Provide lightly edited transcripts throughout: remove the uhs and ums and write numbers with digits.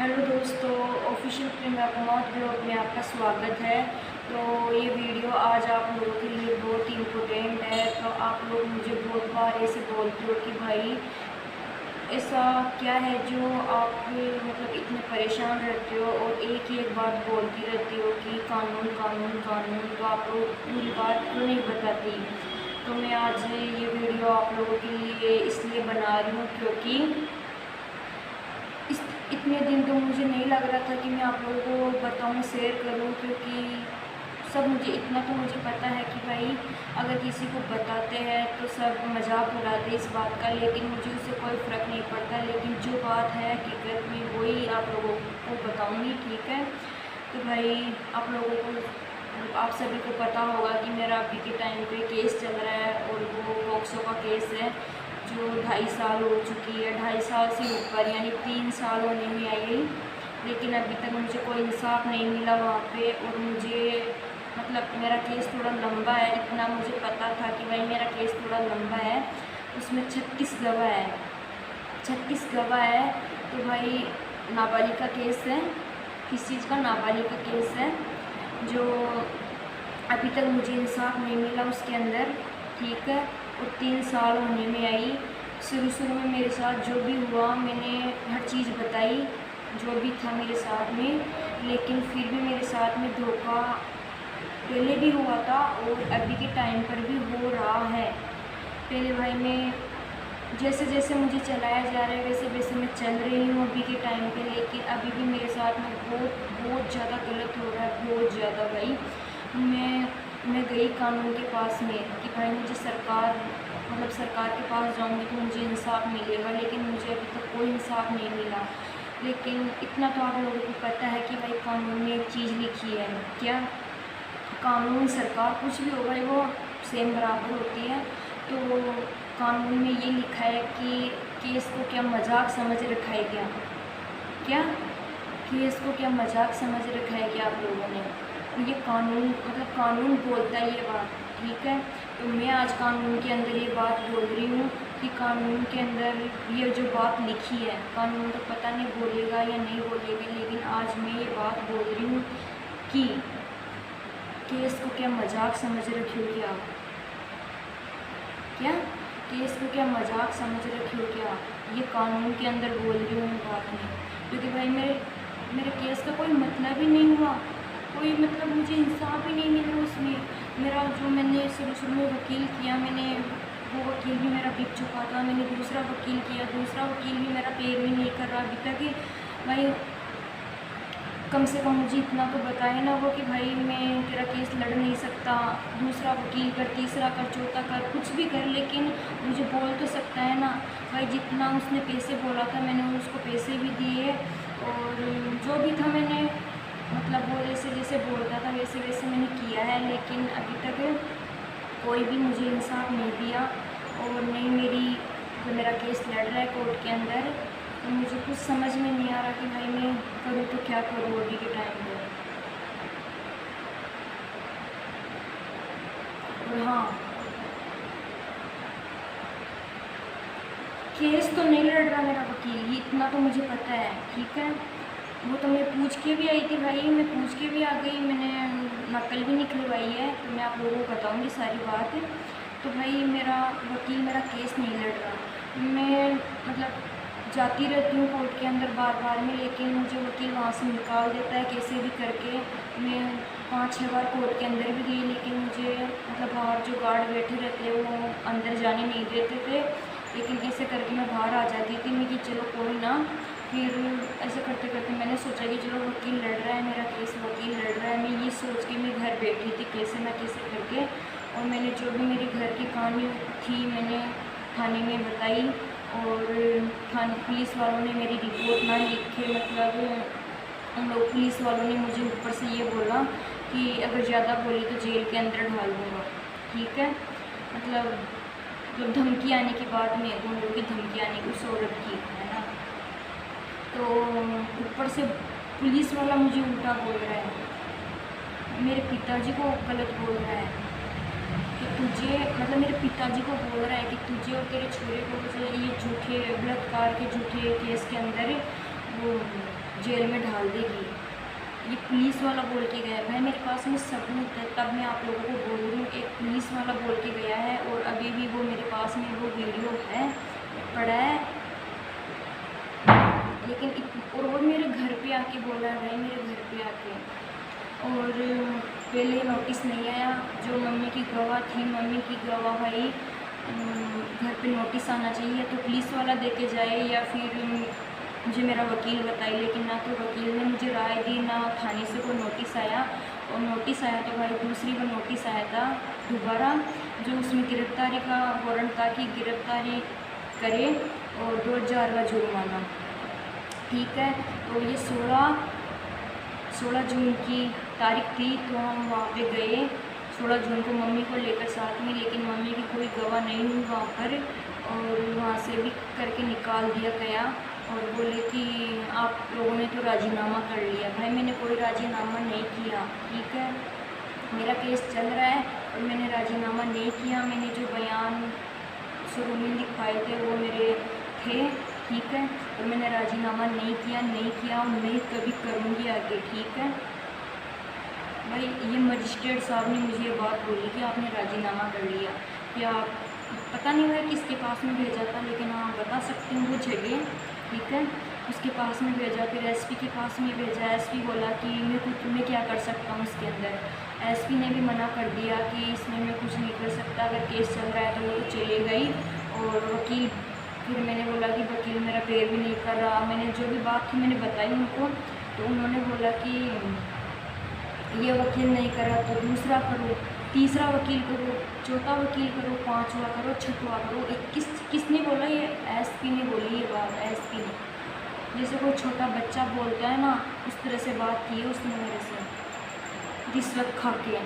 Hello दोस्तों, official प्रेम मौत blog में आपका स्वागत है। तो ये वीडियो आज आप लोगों के लिए बहुत ही इम्पोर्टेंट है। तो आप लोग मुझे बहुत बार ऐसे बोलते हो कि भाई ऐसा क्या है जो आप मतलब इतने परेशान रहते हो और एक ही एक बात बोलती रहती हो कि कानून कानून कानून। तो आप लोग पूरी बात क्यों नहीं बताती। तो मैं आज ये वीडियो आप लोगों के लिए इसलिए बना रही हूँ क्योंकि इतने दिन तो मुझे नहीं लग रहा था कि मैं आप लोगों को बताऊँ, शेयर करूँ, क्योंकि सब मुझे इतना तो मुझे पता है कि भाई अगर किसी को बताते हैं तो सब मजाक उड़ाते इस बात का, लेकिन मुझे उससे कोई फ़र्क नहीं पड़ता। लेकिन जो बात है हकीकत में वही आप लोगों को बताऊँगी, ठीक है। तो भाई आप लोगों को, आप सभी को पता होगा कि मेरा अभी के टाइम पे केस चल रहा है और वो पॉक्सो का केस है जो 2.5 साल हो चुकी है, 2.5 साल से ऊपर यानी 3 साल होने में आई। लेकिन अभी तक मुझे कोई इंसाफ नहीं मिला वहाँ पे। और मुझे मतलब मेरा केस थोड़ा लंबा है, इतना मुझे पता था कि भाई मेरा केस थोड़ा लंबा है। उसमें 36 गवाह है, 36 गवाह है। तो भाई नाबालिग का केस है, किस चीज़ का, नाबालिग का केस है जो अभी तक मुझे इंसाफ नहीं मिला उसके अंदर, ठीक है। और 3 साल होने में आई। शुरू में मेरे साथ जो भी हुआ मैंने हर चीज़ बताई, जो भी था मेरे साथ में। लेकिन फिर भी मेरे साथ में धोखा पहले भी हुआ था और अभी के टाइम पर भी हो रहा है। पहले भाई मैं जैसे जैसे मुझे चलाया जा रहा है वैसे वैसे मैं चल रही हूँ अभी के टाइम पे। लेकिन अभी भी मेरे साथ में बहुत ज़्यादा गलत हो रहा है, बहुत ज़्यादा भाई। मैं गई कानून के पास में कि भाई मुझे सरकार के पास जाऊंगी तो मुझे इंसाफ मिलेगा, लेकिन मुझे अभी तक कोई इंसाफ नहीं मिला। लेकिन इतना तो आप लोगों को पता है कि भाई कानून में एक चीज़ लिखी है, क्या, कानून सरकार कुछ भी हो भाई वो सेम बराबर होती है। तो कानून में ये लिखा है कि केस को क्या मजाक समझ रखा है, क्या केस को क्या मजाक समझ रखा है क्या आप लोगों ने। ये कानून मतलब कानून बोलता है ये बात, ठीक है। तो मैं आज कानून के अंदर ये बात बोल रही हूँ कि कानून के अंदर ये जो बात लिखी है, कानून तो पता नहीं बोलेगा या नहीं बोलेगा, लेकिन आज मैं ये बात बोल रही हूँ कि केस को क्या मजाक समझ रखी हो क्या, केस को क्या मजाक समझ रखी हो क्या। ये कानून के अंदर बोल रही हूँ बात में, क्योंकि भाई मेरे केस का कोई मतलब ही नहीं हुआ, कोई मतलब मुझे इंसाफ ही नहीं मिला उसमें। मेरा जो मैंने शुरू में वकील किया, मैंने वो वकील भी मेरा बिक चुका था। मैंने दूसरा वकील किया, दूसरा वकील भी मेरा पेड़ भी नहीं कर रहा अभी तक। भाई कम से कम मुझे इतना तो बताए ना वो कि भाई मैं तेरा केस लड़ नहीं सकता, दूसरा वकील कर, तीसरा कर, चौथा कर, कुछ भी कर, लेकिन मुझे बोल तो सकता है ना। भाई जितना उसने पैसे बोला था मैंने उसको पैसे भी दिए और जो भी था मैंने मतलब वो जैसे जैसे बोलता था वैसे वैसे मैंने किया है। लेकिन अभी तक कोई भी मुझे इंसाफ नहीं दिया और नहीं जो मेरा केस लड़ रहा है कोर्ट के अंदर। तो मुझे कुछ समझ में नहीं आ रहा कि भाई मैं करूँ तो क्या करूँ अभी के टाइम पे। और हाँ, केस तो नहीं लड़ रहा मेरा वकील, ये इतना तो मुझे पता है, ठीक है। वो तो मैं पूछ के भी आई थी भाई, मैं पूछ के भी आ गई, मैंने नकल भी निकलवाई है। तो मैं आप लोगों को बताऊंगी सारी बात। तो भाई मेरा वकील मेरा केस नहीं लड़ रहा। मैं मतलब जाती रहती हूँ कोर्ट के अंदर बार में, लेकिन मुझे वकील वहाँ से निकाल देता है कैसे भी करके। मैं 5-6 बार कोर्ट के अंदर भी गई, लेकिन मुझे मतलब बाहर जो गार्ड बैठे रहते हैं वो अंदर जाने नहीं देते थे। लेकिन ऐसे करके मैं बाहर आ जाती थी, मैं कि चलो कोई ना। फिर ऐसे करते करते मैंने सोचा कि चलो वकील लड़ रहा है मेरा केस, वकील लड़ रहा है, मैं ये सोच के मैं घर बैठी थी कैसे ना कैसे करके। और मैंने जो भी मेरी घर की कहानी थी मैंने थाने में बताई और थाने पुलिस वालों ने मेरी रिपोर्ट ना लिख के मतलब उन लोग पुलिस वालों ने मुझे ऊपर से ये बोला कि अगर ज़्यादा बोली तो जेल के अंदर डाल दूँगा, ठीक है। मतलब धमकी आने की बात में उन लोगों की धमकी आने की उस औरत की, है ना। तो ऊपर से पुलिस वाला मुझे उल्टा बोल रहा है, मेरे पिताजी को गलत बोल रहा है कि तुझे मतलब मेरे पिताजी को बोल रहा है कि तुझे और तेरे छोरे को ये झूठे बलात्कार के झूठे केस के अंदर वो जेल में डाल देगी। ये पुलिस वाला बोल के गया। भाई मेरे पास में सबूत है, तब मैं आप लोगों को बोल रही हूँ। एक पुलिस वाला बोल के गया है और अभी भी वो मेरे पास में वो वीडियो है, पड़ा है। लेकिन और वो मेरे घर पे आके बोला है, भाई मेरे घर पे आके। और पहले नोटिस नहीं आया, जो मम्मी की गवाह थी, मम्मी की गवाह भाई घर पे नोटिस आना चाहिए तो पुलिस वाला दे के जाए या फिर मुझे मेरा वकील बताए। लेकिन ना तो वकील ने मुझे राय दी, ना थाने से कोई नोटिस आया। और नोटिस आया तो भाई दूसरी बार नोटिस आया था दोबारा, जो उसमें गिरफ्तारी का वारंट था कि गिरफ्तारी करे और 2000 का जुर्माना। ठीक है, तो ये 16 जून की तारीख थी, तो हम वहाँ पे गए 16 जून को मम्मी को लेकर साथ में। लेकिन मम्मी की कोई गवाह नहीं हुई वहाँ पर, और वहाँ से भी करके निकाल दिया गया और बोले कि आप लोगों ने तो राजीनामा कर लिया। भाई मैंने कोई राजीनामा नहीं किया। ठीक है, मेरा केस चल रहा है और मैंने राजीनामा नहीं किया। मैंने जो बयान शुरू में लिखवाए थे वो मेरे थे। ठीक है, और मैंने राजीनामा नहीं किया और नहीं कभी करूँगी आगे। ठीक है भाई, ये मजिस्ट्रेट साहब ने मुझे ये बात बोली कि आपने राजीनामा कर लिया, कि आप पता नहीं हुआ किसके पास में भेजा था, लेकिन हाँ बता सकती हूँ वो जगह। ठीक है, उसके पास में भेजा, फिर एसपी के पास में भेजा। एसपी बोला कि मैं क्या कर सकता हूँ इसके अंदर। एसपी ने भी मना कर दिया कि इसमें मैं कुछ नहीं कर सकता, अगर केस चल रहा है तो वो तो चलेगा ही। और वकील, फिर मैंने बोला कि वकील मेरा पैर भी नहीं कर रहा। मैंने जो भी बात थी मैंने बताई उनको, तो उन्होंने बोला कि ये वकील नहीं करा तो दूसरा करो, तीसरा वकील करो, चौथा वकील करो, पांचवा करो, छठवा करो। किसने बोला? ये एसपी ने बोली ये बात। एसपी ने, जैसे कोई छोटा बच्चा बोलता है ना, उस तरह से बात की है उसने मेरे से, रिश्वत खा के।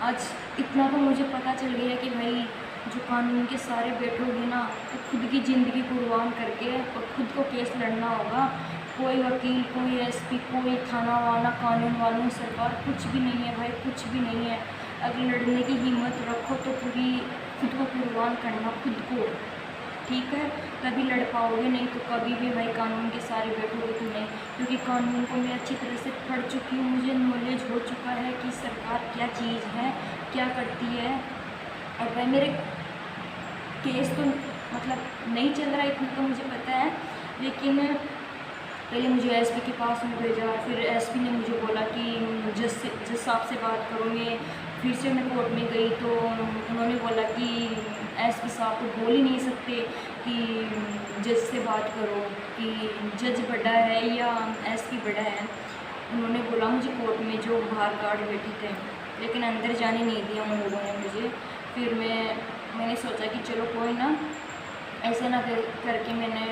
आज इतना तो मुझे पता चल गया कि भाई जो कानून के सारे बैठोगे ना तो खुद की ज़िंदगी कुर्बान करके और खुद को केस लड़ना होगा। कोई वकील, कोई एसपी, कोई थाना वाला, कानून वालों, सरकार कुछ भी नहीं है भाई, कुछ भी नहीं है। अगर लड़ने की हिम्मत रखो तो पूरी खुद को कुर्बान करना, खुद को। ठीक है, तभी लड़ पाओगे, नहीं तो कभी भी भाई कानून के सारे बैठोगे तो नहीं। क्योंकि कानून को मैं अच्छी तरह से पढ़ चुकी हूँ, मुझे नॉलेज हो चुका है कि सरकार क्या चीज़ है, क्या करती है। और भाई मेरे केस तो मतलब नहीं चल रहा, इतना तो मुझे पता है। लेकिन पहले मुझे एसपी के पास में भेजा, फिर एसपी ने मुझे बोला कि जज साहब से बात करो। फिर से मैं कोर्ट में गई तो उन्होंने बोला कि एसपी साहब को बोल ही नहीं सकते कि जज से बात करो, कि जज बड़ा है या एसपी बड़ा है। उन्होंने बोला मुझे कोर्ट में, जो बाहर गार्ड बैठे थे, लेकिन अंदर जाने नहीं दिया उन लोगों ने मुझे। फिर मैंने सोचा कि चलो कोई ना, ऐसे ना करके मैंने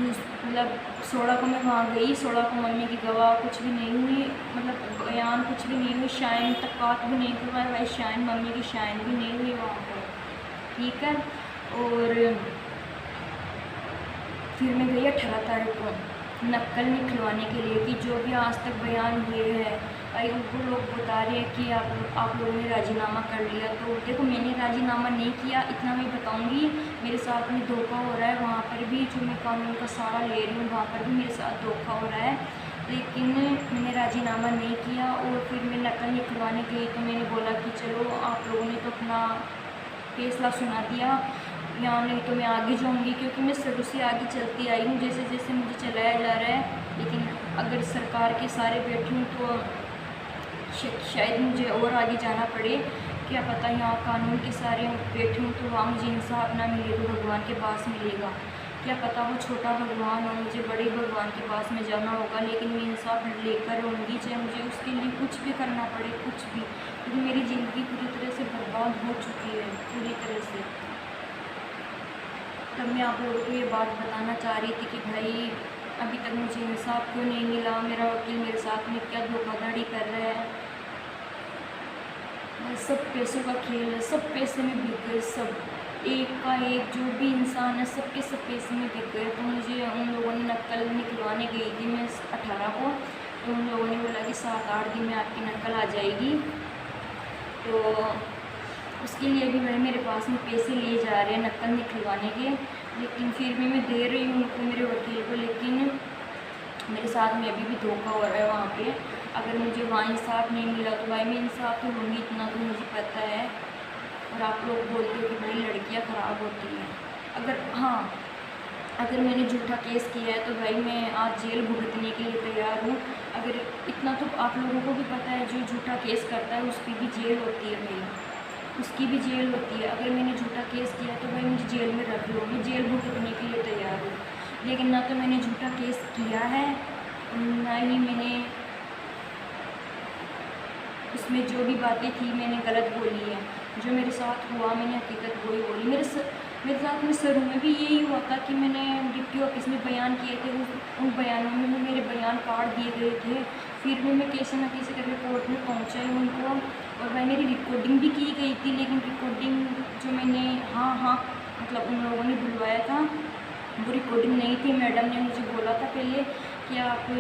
मतलब 16 को मैं वहाँ गई। 16 को मम्मी की गवाह कुछ भी नहीं हुई, मतलब बयान कुछ भी नहीं हुई, शाइन तक बात भी नहीं करवाई भाई, शाइन मम्मी की शाइन भी नहीं हुई वहाँ पर। ठीक है, और फिर मैं गई 18 तारीख को नक्कल निकलवाने के लिए कि जो भी आज तक बयान हुए हैं भाई उनको लोग बता रहे हैं कि आप लोगों ने राजीनामा कर लिया। तो देखो मैंने राजीनामा नहीं किया, इतना मैं बताऊंगी। मेरे साथ में धोखा हो रहा है, वहाँ पर भी जो मैं कानून का सहारा ले रही हूँ वहाँ पर भी मेरे साथ धोखा हो रहा है। लेकिन मैंने राजीनामा नहीं किया और फिर मैं नकल निकलवाने गई तो मैंने बोला कि चलो आप लोगों ने तो अपना फैसला सुना दिया, यहाँ नहीं तो मैं आगे जाऊँगी, क्योंकि मैं शुरू से आगे चलती आई हूँ, जैसे जैसे मुझे चलाया जा रहा है। लेकिन अगर सरकार के सारे बैठी हूँ तो शायद मुझे और आगे जाना पड़े, क्या पता यहाँ कानून के सारे बैठी हूँ तो वहाँ मुझे इंसाफ ना मिले तो भगवान के पास मिलेगा। क्या पता वो छोटा भगवान हो, मुझे बड़े भगवान के पास में जाना होगा, लेकिन मैं इंसाफ लेकर रहूँगी, चाहे मुझे उसके लिए कुछ भी करना पड़े, कुछ भी। क्योंकि मेरी ज़िंदगी पूरी तरह से बर्बाद हो चुकी है, पूरी तरह से। तब मैं आप लोगों को ये बात बताना चाह रही थी कि भाई अभी तक मुझे इंसाफ क्यों नहीं मिला, मेरा वकील मेरे साथ में क्या धोखाधड़ी कर रहा है। सब पैसों का खेल है, सब पैसे में बिक गए, सब एक का एक जो भी इंसान है सबके सब पैसे में बिक गए। तो मुझे उन लोगों ने नकल निकलवाने गई थी मैं 18 को, तो उन लोगों ने बोला कि 7-8 दिन में आपकी नकल आ जाएगी। तो उसके लिए भी भाई मेरे पास में पैसे लिए जा रहे हैं नकल निकलवाने के। लेकिन फिर भी मैं दे रही हूँ उनको, मेरे वकील को। लेकिन मेरे साथ में अभी भी धोखा हो रहा है वहाँ पे। अगर मुझे वहाँ इंसाफ नहीं मिला तो भाई मैं इंसाफ तो लूँगी, इतना तो मुझे पता है। और आप लोग बोलते हो कि भाई लड़कियाँ ख़राब होती हैं। अगर मैंने झूठा केस किया है तो भाई मैं आज जेल भुगतने के लिए तैयार हूँ। अगर इतना तो आप लोगों को भी पता है, जो झूठा केस करता है उसकी भी जेल होती है भाई, उसकी भी जेल होती है। अगर मैंने झूठा केस किया तो भाई मुझे जेल में रख लो, मैं जेल भुगतने के लिए तैयार हूँ। लेकिन ना तो मैंने झूठा केस किया है, ना ही मैंने उसमें जो भी बातें थी मैंने गलत बोली है। जो मेरे साथ हुआ मैंने हकीकत वही बोली। मेरे साथ में शुरू में भी यही हुआ था कि मैंने डिप्टी ऑफिस में बयान किए थे, उन बयानों में भी मेरे बयान काट दिए गए थे। फिर भी मैं कैसे न कैसे करके कोर्ट में पहुंचाई उनको, और भाई मेरी रिकॉर्डिंग भी की गई थी। लेकिन रिकॉर्डिंग जो मैंने हाँ मतलब उन लोगों ने बुलवाया था वो रिकॉर्डिंग नहीं थी। मैडम ने मुझे बोला था पहले कि आप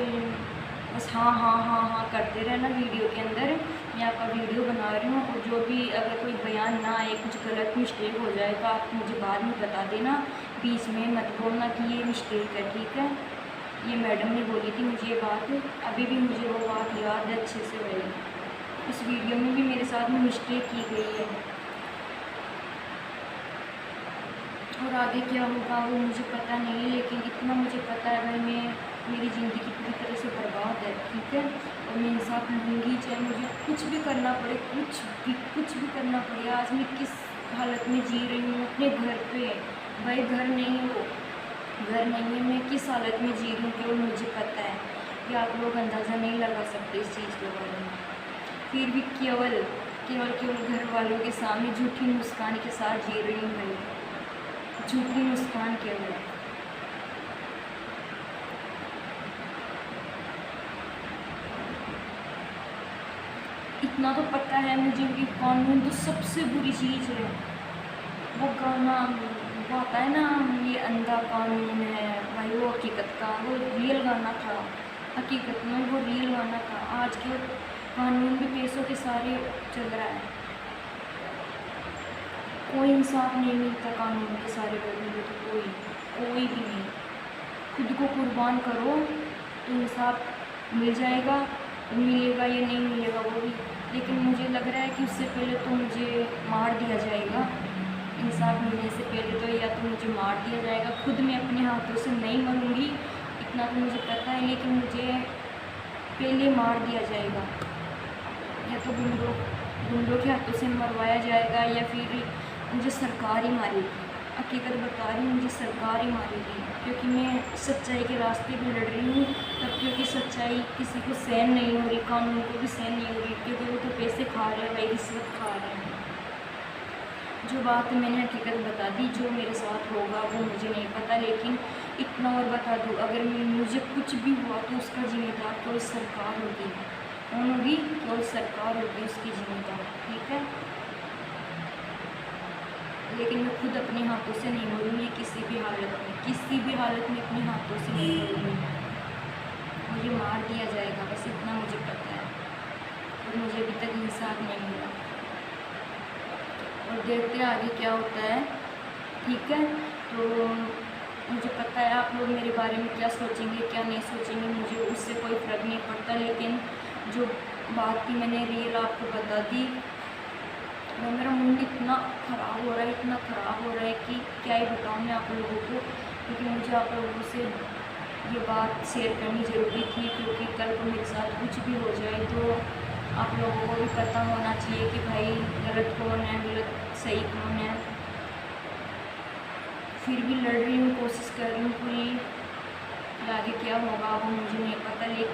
बस हाँ करते रहना वीडियो के अंदर, मैं आपका वीडियो बना रही हूँ। और जो भी अगर कोई बयान ना आए, कुछ गलत मिस्टेक हो जाए तो आप मुझे बाद में बता देना, बीच में मत बोलना कि ये मिस्टेक है, ठीक है। ये मैडम ने बोली थी मुझे ये बात, अभी भी मुझे वो बात याद है अच्छे से भाई। इस वीडियो में भी मेरे साथ में मिस्टेक की गई है, और आगे क्या होगा वो मुझे पता नहीं है। लेकिन इतना मुझे पता है भाई मेरी ज़िंदगी पूरी तरह से बर्बाद है, ठीक है। और मैं इंसाफ लूँगी, चाहे मुझे कुछ भी करना पड़े, कुछ भी करना पड़े। आज मैं किस हालत में जी रही हूँ अपने घर पे, भाई घर नहीं है, मैं किस हालत में जी रही हूँ केवल मुझे पता है, कि आप लोग अंदाज़ा नहीं लगा सकते इस चीज़ के बारे में। फिर भी केवल घर वालों के सामने झूठी मुस्कान के साथ जी रही हूँ भाई, झूठी मुस्कान केवल। इतना तो पता है मुझे कि कानून तो सबसे बुरी चीज़ है। वो गाना वो आता है ना, ये अंधा कानून है भाई, वो हकीकत का वो रियल गाना था, हकीकत में वो रियल गाना था। आज के कानून भी पैसों के सारे चल रहा है, कोई इंसाफ नहीं मिलता कानून के सारे लोगों को, तो कोई भी नहीं। खुद को कुर्बान करो तो इंसाफ मिल जाएगा, मिलेगा या नहीं मिलेगा वो भी। लेकिन मुझे लग रहा है कि उससे पहले तो मुझे मार दिया जाएगा, इंसाफ मिलने से पहले तो या तो मुझे मार दिया जाएगा। खुद मैं अपने हाथों से नहीं मरूँगी, इतना तो मुझे पता है, लेकिन मुझे पहले मार दिया जाएगा, या तो गुंडों के हाथों से मरवाया जाएगा, या फिर मुझे सरकार ही मारेगी। हकीकत बता रही हूँ, मुझे सरकार ही मारेगी, क्योंकि मैं सच्चाई के रास्ते पे लड़ रही हूँ। तब क्योंकि सच्चाई किसी को सहन नहीं हो रही, कानून को भी सहन नहीं हो रही, क्योंकि वो तो पैसे खा रहे हैं भाई, रिश्वत खा रहे हैं। जो बात मैंने हकीकत बता दी, जो मेरे साथ होगा वो मुझे नहीं पता। लेकिन इतना और बता दूँ, अगर मुझे कुछ भी हुआ तो उसका जिम्मेदार केवल सरकार होगी, कौन होगी? केवल सरकार होगी उसकी जिम्मेदार, ठीक है। लेकिन मैं खुद अपने हाथों से नहीं मरूँगी किसी भी हालत में अपने हाथों से नहीं मरूँगी, मुझे मार दिया जाएगा, बस इतना मुझे पता है। और मुझे अभी तक इंसाफ नहीं मिला, और देखते हैं आगे क्या होता है, ठीक है। तो मुझे पता है आप लोग मेरे बारे में क्या सोचेंगे क्या नहीं सोचेंगे, मुझे उससे कोई फ़र्क नहीं पड़ता। लेकिन जो बात थी मैंने रियल आपको बता दी। और मेरा मूड इतना ख़राब हो रहा है कि क्या ही बताऊँ मैं आप लोगों को, क्योंकि मुझे आप लोगों से ये बात शेयर करनी ज़रूरी थी। क्योंकि कल को मेरे साथ कुछ भी हो जाए तो आप लोगों को भी पता होना चाहिए कि भाई गलत कौन है, गलत सही कौन है। फिर भी लड़ रही हूँ, कोशिश कर रही हूँ पूरी, आगे क्या होगा वो मुझे नहीं पता। लेकिन